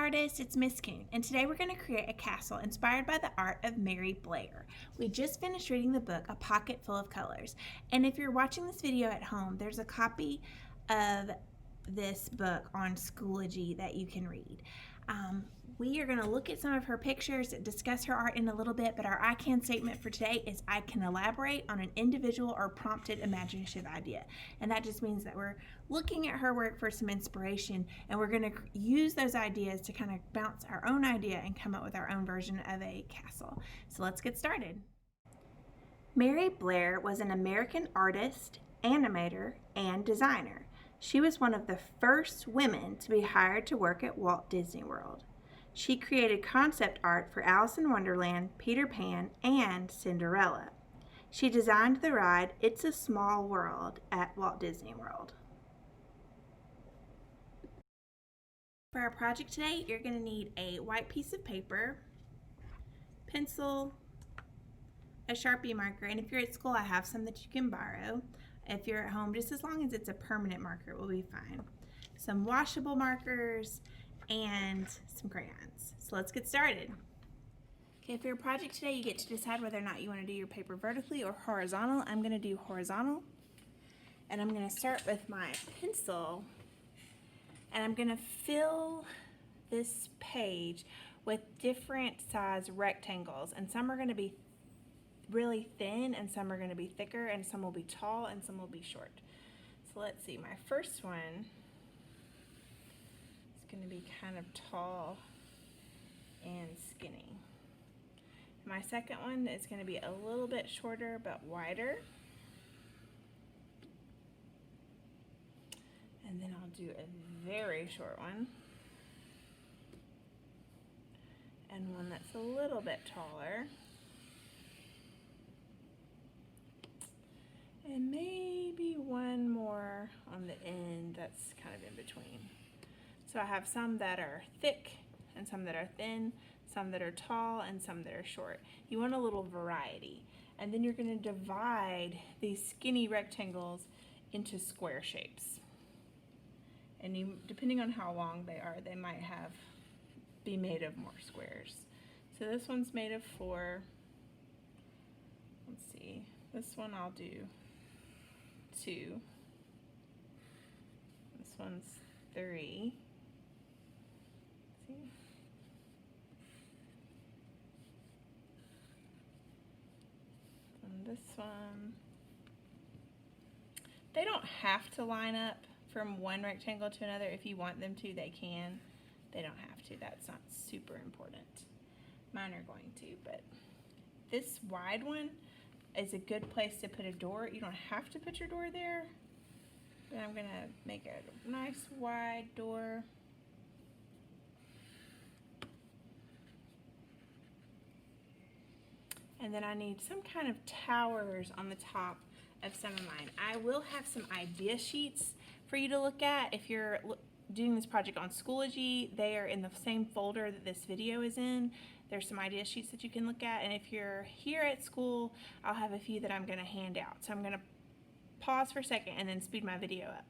artists, it's Miss Coon, and today we're going to create a castle inspired by the art of Mary Blair. We just finished reading the book, A Pocket Full of Colors, and if you're watching this video at home, there's a copy of this book on Schoology that you can read. We are going to look at some of her pictures, discuss her art in a little bit, but our I can statement for today is I can elaborate on an individual or prompted imaginative idea. And that just means that we're looking at her work for some inspiration, and we're going to use those ideas to kind of bounce our own idea and come up with our own version of a castle. So let's get started. Mary Blair was an American artist, animator, and designer. She was one of the first women to be hired to work at Walt Disney World. She created concept art for Alice in Wonderland, Peter Pan, and Cinderella. She designed the ride It's a Small World at Walt Disney World. For our project today, you're going to need a white piece of paper, pencil, a Sharpie marker, and if you're at school, I have some that you can borrow. If you're at home, just as long as it's a permanent marker, it will be fine. Some washable markers and some crayons. So let's get started. Okay, for your project today, you get to decide whether or not you want to do your paper vertically or horizontal. I'm going to do horizontal, and I'm going to start with my pencil, and I'm going to fill this page with different size rectangles, and some are going to be really thin and some are going to be thicker, and some will be tall and some will be short. So let's see, my first one is going to be kind of tall and skinny. My second one is going to be a little bit shorter but wider. And then I'll do a very short one. And one that's a little bit taller. And maybe one more on the end that's kind of in between. So I have some that are thick and some that are thin, some that are tall and some that are short. You want a little variety. And then you're going to divide these skinny rectangles into square shapes. And you, depending on how long they are, they might be made of more squares. So this one's made of 4. Let's see. This one I'll do 2. This one's 3. See? And this one. They don't have to line up from one rectangle to another. If you want them to, they can. They don't have to. That's not super important. Mine are going to, but this wide one is a good place to put a door. You don't have to put your door there, but I'm gonna make a nice wide door. And then I need some kind of towers on the top of some of mine. I will have some idea sheets for you to look at. If you're doing this project on Schoology, they are in the same folder that this video is in. There's some idea sheets that you can look at, and if you're here at school, I'll have a few that I'm going to hand out. So I'm going to pause for a second and then speed my video up.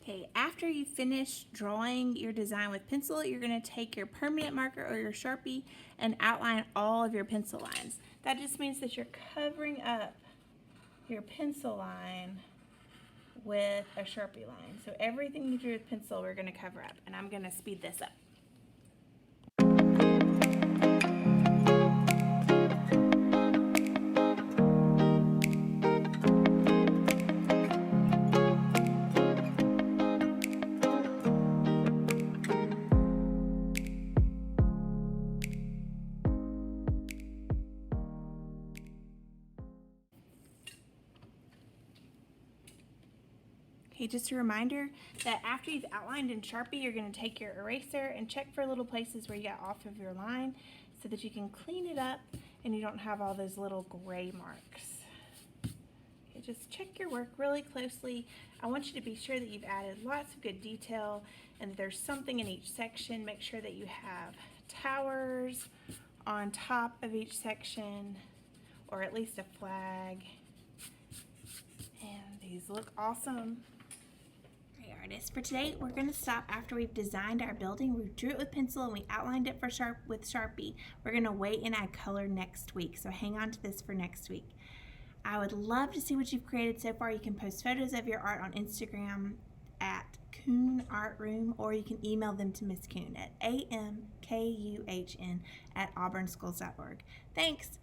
Okay, after you finish drawing your design with pencil, you're going to take your permanent marker or your Sharpie and outline all of your pencil lines. That just means that you're covering up your pencil line with a Sharpie line. So everything you drew with pencil, we're going to cover up, and I'm going to speed this up. Okay, just a reminder that after you've outlined in Sharpie, you're going to take your eraser and check for little places where you got off of your line so that you can clean it up and you don't have all those little gray marks. Okay, just check your work really closely. I want you to be sure that you've added lots of good detail and that there's something in each section. Make sure that you have towers on top of each section, or at least a flag. And these look awesome. Alright, artists, for today we're going to stop after we've designed our building. We drew it with pencil and we outlined it with Sharpie. We're going to wait and add color next week, so hang on to this for next week. I would love to see what you've created so far. You can post photos of your art on Instagram at Kuhn Art Room, or you can email them to Miss Kuhn at amkuhn@auburnschools.org. Thanks!